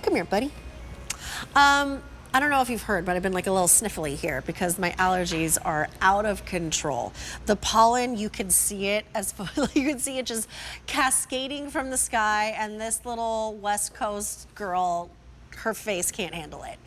Come here, buddy. I don't know if you've heard, but I've been like a little sniffly here because my allergies are out of control. The pollen, you can see it you can see it just cascading from the sky, and this little West Coast girl, her face can't handle it.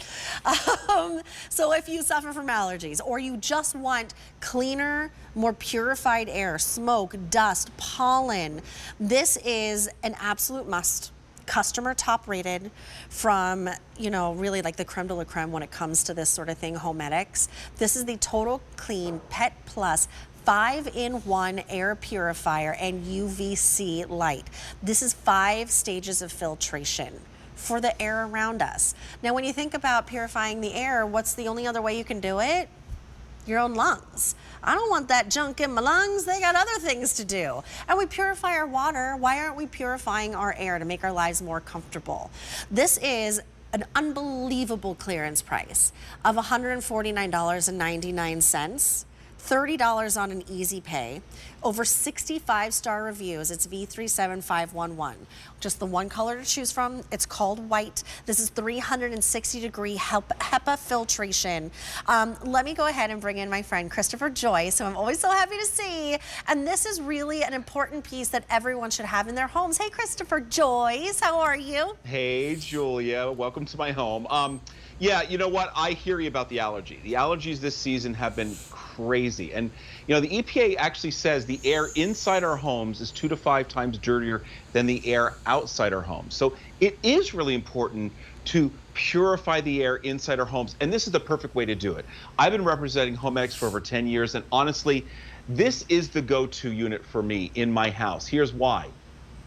So if you suffer from allergies or you just want cleaner, more purified air, smoke, dust, pollen, this is an absolute must. Customer top rated from, you know, really like the creme de la creme when it comes to this sort of thing, HoMedics. This is the TotalClean PetPlus 5-in-1 air purifier and UVC light. This is 5 stages of filtration for the air around us. Now, when you think about purifying the air, what's the only other way you can do it? Your own lungs. I don't want that junk in my lungs. They got other things to do. And we purify our water. Why aren't we purifying our air to make our lives more comfortable? This is an unbelievable clearance price of $149.99. $30 on an easy pay, over 65-star reviews. It's V37511. Just the one color to choose from. It's called white. This is 360-degree HEPA filtration. Let me go ahead and bring in my friend Christopher Joyce, who I'm always so happy to see. And this is really an important piece that everyone should have in their homes. Hey, Christopher Joyce, how are you? Hey, Julia, welcome to my home. Yeah, you know what? I hear you about the allergy. The allergies this season have been crazy. And, you know, the EPA actually says the air inside our homes is 2 to 5 times dirtier than the air outside our homes. So it is really important to purify the air inside our homes. And this is the perfect way to do it. I've been representing HoMedics for over 10 years. And honestly, this is the go-to unit for me in my house. Here's why.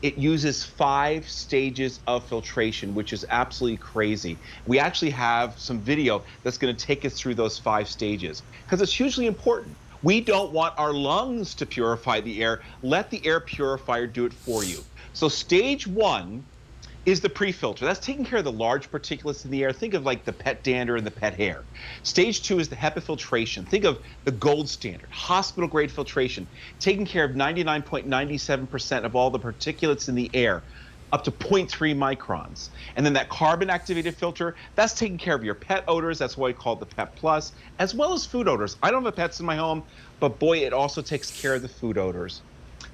It uses 5 stages of filtration, which is absolutely crazy. We actually have some video that's going to take us through those 5 stages because it's hugely important. We don't want our lungs to purify the air. Let the air purifier do it for you. So stage 1 is the pre-filter. That's taking care of the large particulates in the air. Think of like the pet dander and the pet hair. Stage 2 is the HEPA filtration. Think of the gold standard, hospital grade filtration, taking care of 99.97% of all the particulates in the air, up to 0.3 microns. And then that carbon activated filter, that's taking care of your pet odors. That's why we call it the PetPlus, as well as food odors. I don't have pets in my home, but boy, it also takes care of the food odors.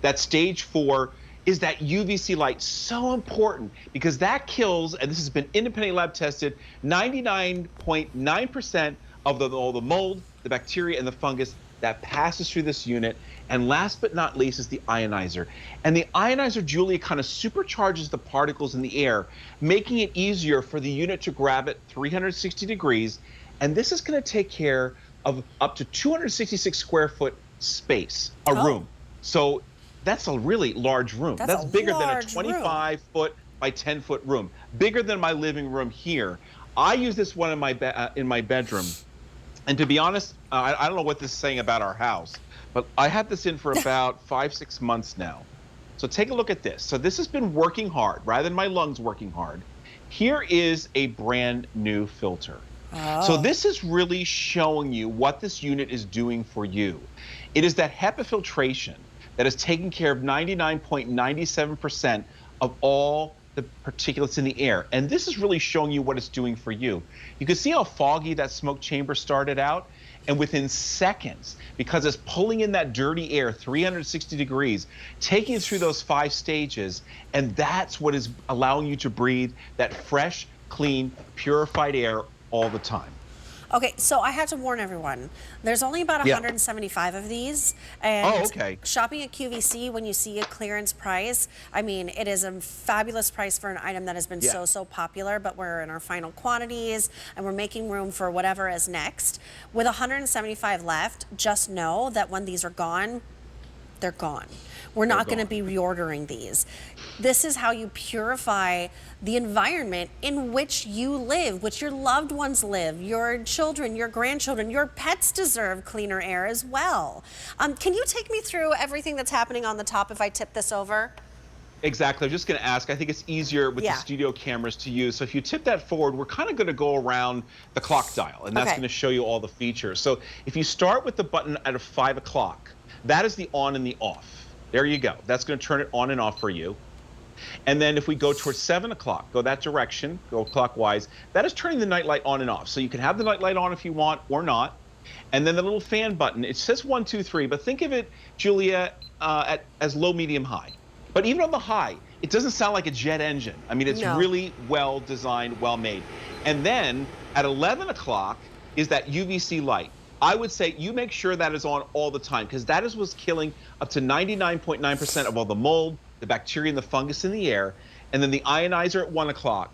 That stage 4 is that UVC light, so important because that kills, and this has been independently lab tested, 99.9% of all the mold, the bacteria, and the fungus that passes through this unit. And last but not least is the ionizer. And the ionizer, Julia, kind of supercharges the particles in the air, making it easier for the unit to grab it 360 degrees. And this is going to take care of up to 266 square foot space, room. So that's a really large room. That's bigger than a 25-foot by 10-foot room. Bigger than my living room here. I use this one in my bedroom. And to be honest, I don't know what this is saying about our house, but I had this in for about 5-6 months now. So take a look at this. So this has been working hard, rather than my lungs working hard. Here is a brand new filter. Oh. So this is really showing you what this unit is doing for you. It is that HEPA filtration that is taking care of 99.97% of all the particulates in the air. And this is really showing you what it's doing for you. You can see how foggy that smoke chamber started out. And within seconds, because it's pulling in that dirty air 360 degrees, taking it through those 5 stages, and that's what is allowing you to breathe that fresh, clean, purified air all the time. Okay, so I have to warn everyone. There's only about 175 of these. And shopping at QVC, when you see a clearance price, I mean, it is a fabulous price for an item that has been so popular, but we're in our final quantities and we're making room for whatever is next. With 175 left, just know that when these are gone, they're gone. We're not going to be reordering these. This is how you purify the environment in which you live, which your loved ones live, your children, your grandchildren, your pets deserve cleaner air as well. Can you take me through everything that's happening on the top if I tip this over? Exactly. I'm just going to ask. I think it's easier with the studio cameras to use. So if you tip that forward, we're kind of going to go around the clock dial, and that's going to show you all the features. So if you start with the button at 5 o'clock, that is the on and the off. There you go. That's going to turn it on and off for you. And then if we go towards 7 o'clock, go that direction, go clockwise, that is turning the night light on and off. So you can have the night light on if you want or not. And then the little fan button, it says 1, 2, 3, but think of it, Julia, as low, medium, high. But even on the high, it doesn't sound like a jet engine. I mean, it's really well designed, well made. And then at 11 o'clock is that UVC light. I would say you make sure that is on all the time, because that is what's killing up to 99.9% of all the mold, the bacteria, and the fungus in the air. And then the ionizer at 1 o'clock,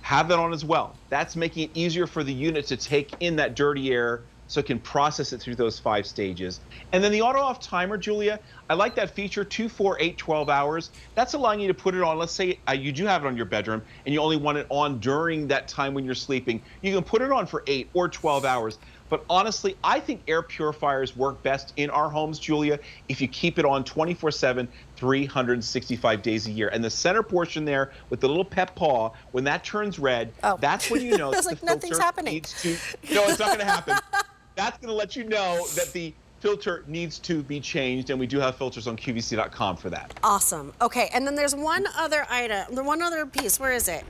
have that on as well. That's making it easier for the unit to take in that dirty air so it can process it through those 5 stages. And then the auto off timer, Julia, I like that feature, 2, 4, 8, 12 hours. That's allowing you to put it on. Let's say you do have it on your bedroom and you only want it on during that time when you're sleeping. You can put it on for 8 or 12 hours. But honestly, I think air purifiers work best in our homes, Julia, if you keep it on 24/7, 365 days a year. And the center portion there with the little pet paw, when that turns red, that's when you know I was like, nothing's happening. No, it's not going to happen. That's going to let you know that the filter needs to be changed, and we do have filters on QVC.com for that. Awesome. Okay, and then there's one other item, one other piece. Where is it?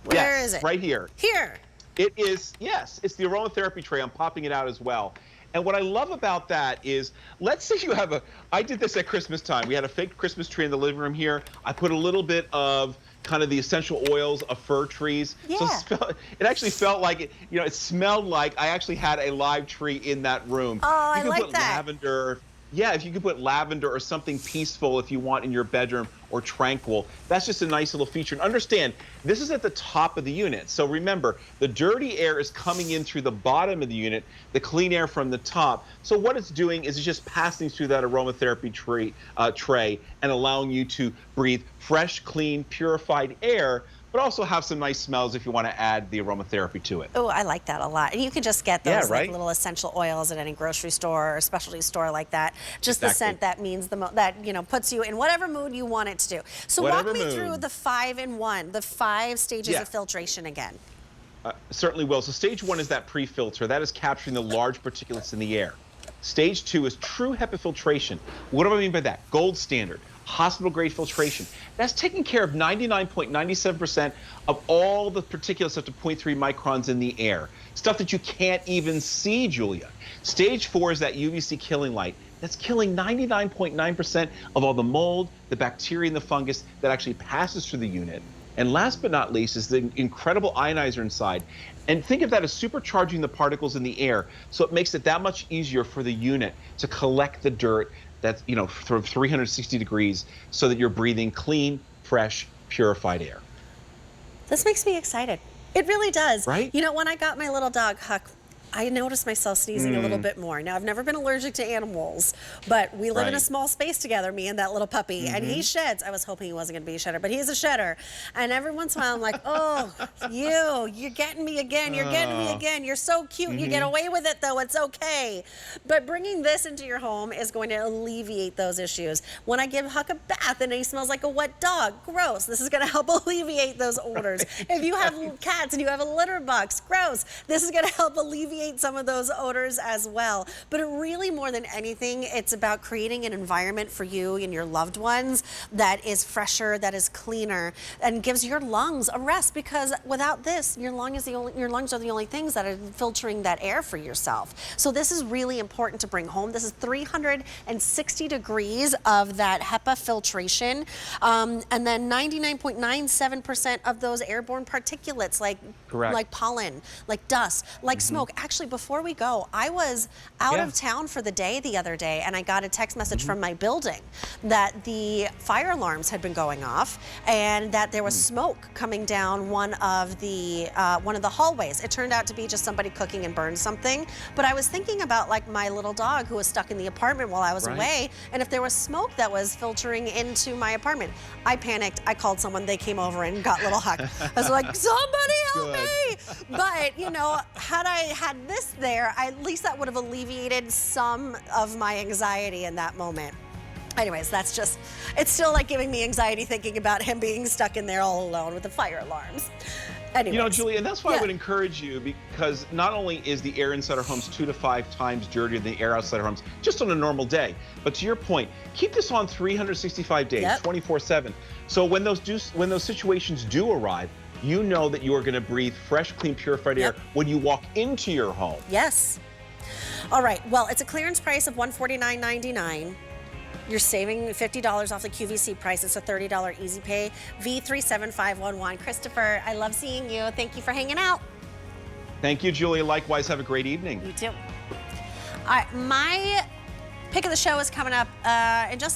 Where is it? Right here. Here. It is, yes, it's the aromatherapy tray. I'm popping it out as well. And what I love about that is, let's say you have I did this at Christmas time. We had a fake Christmas tree in the living room here. I put a little bit of kind of the essential oils of fir trees. Yeah. So it actually felt like, it smelled like I actually had a live tree in that room. Oh, I like put that. Lavender. Yeah, if you could put lavender or something peaceful if you want in your bedroom, or tranquil, that's just a nice little feature. And understand, this is at the top of the unit. So remember, the dirty air is coming in through the bottom of the unit, the clean air from the top. So what it's doing is it's just passing through that aromatherapy tray and allowing you to breathe fresh, clean, purified air, but also have some nice smells if you want to add the aromatherapy to it. Oh, I like that a lot. And you can just get those like little essential oils at any grocery store or specialty store like that. Just the scent that means that puts you in whatever mood you want it to do. So walk me through the 5-in-1, the 5 stages of filtration again. Certainly will. So stage 1 is that pre-filter. That is capturing the large particulates in the air. Stage 2 is true HEPA filtration. What do I mean by that? Gold standard. Hospital-grade filtration. That's taking care of 99.97% of all the particulates up to 0.3 microns in the air. Stuff that you can't even see, Julia. Stage 4 is that UVC killing light. That's killing 99.9% of all the mold, the bacteria, and the fungus that actually passes through the unit. And last but not least is the incredible ionizer inside. And think of that as supercharging the particles in the air, so it makes it that much easier for the unit to collect the dirt that's, from 360 degrees, so that you're breathing clean, fresh, purified air. This makes me excited. It really does. Right? When I got my little dog, Huck, I noticed myself sneezing a little bit more. Now, I've never been allergic to animals, but we live in a small space together, me and that little puppy, and he sheds. I was hoping he wasn't going to be a shedder, but he's a shedder. And every once in a while, I'm like, oh, you're getting me again. You're getting me again. You're so cute. You get away with it, though. It's okay. But bringing this into your home is going to alleviate those issues. When I give Huck a bath and he smells like a wet dog, gross. This is going to help alleviate those odors. If you have cats and you have a litter box, gross. This is going to help alleviate some of those odors as well. But it really, more than anything, it's about creating an environment for you and your loved ones that is fresher, that is cleaner, and gives your lungs a rest, because without this, your lungs are the only things that are filtering that air for yourself. So this is really important to bring home. This is 360 degrees of that HEPA filtration, and then 99.97% of those airborne particulates like pollen, like dust, like smoke. Actually, before we go, I was out of town for the day the other day, and I got a text message from my building that the fire alarms had been going off and that there was smoke coming down one of the hallways. It turned out to be just somebody cooking and burned something. But I was thinking about like my little dog who was stuck in the apartment while I was away, and if there was smoke that was filtering into my apartment. I panicked. I called someone. They came over and got little Huck. I was like, somebody help me! But had I had this there, at least that would have alleviated some of my anxiety in that moment. Anyways, it's still like giving me anxiety thinking about him being stuck in there all alone with the fire alarms. Anyways. You know, Julie, and that's why Yeah. I would encourage you, because not only is the air inside our homes 2 to 5 times dirtier than the air outside our homes just on a normal day, but to your point, keep this on 365 days, Yep. 24/7. So when those situations do arrive, you know that you are going to breathe fresh, clean, purified air Yep. when you walk into your home. Yes. All right. Well, it's a clearance price of $149.99. You're saving $50 off the QVC price. It's a $30 easy pay. V37511. Christopher, I love seeing you. Thank you for hanging out. Thank you, Julie. Likewise, have a great evening. You too. All right, my pick of the show is coming up in just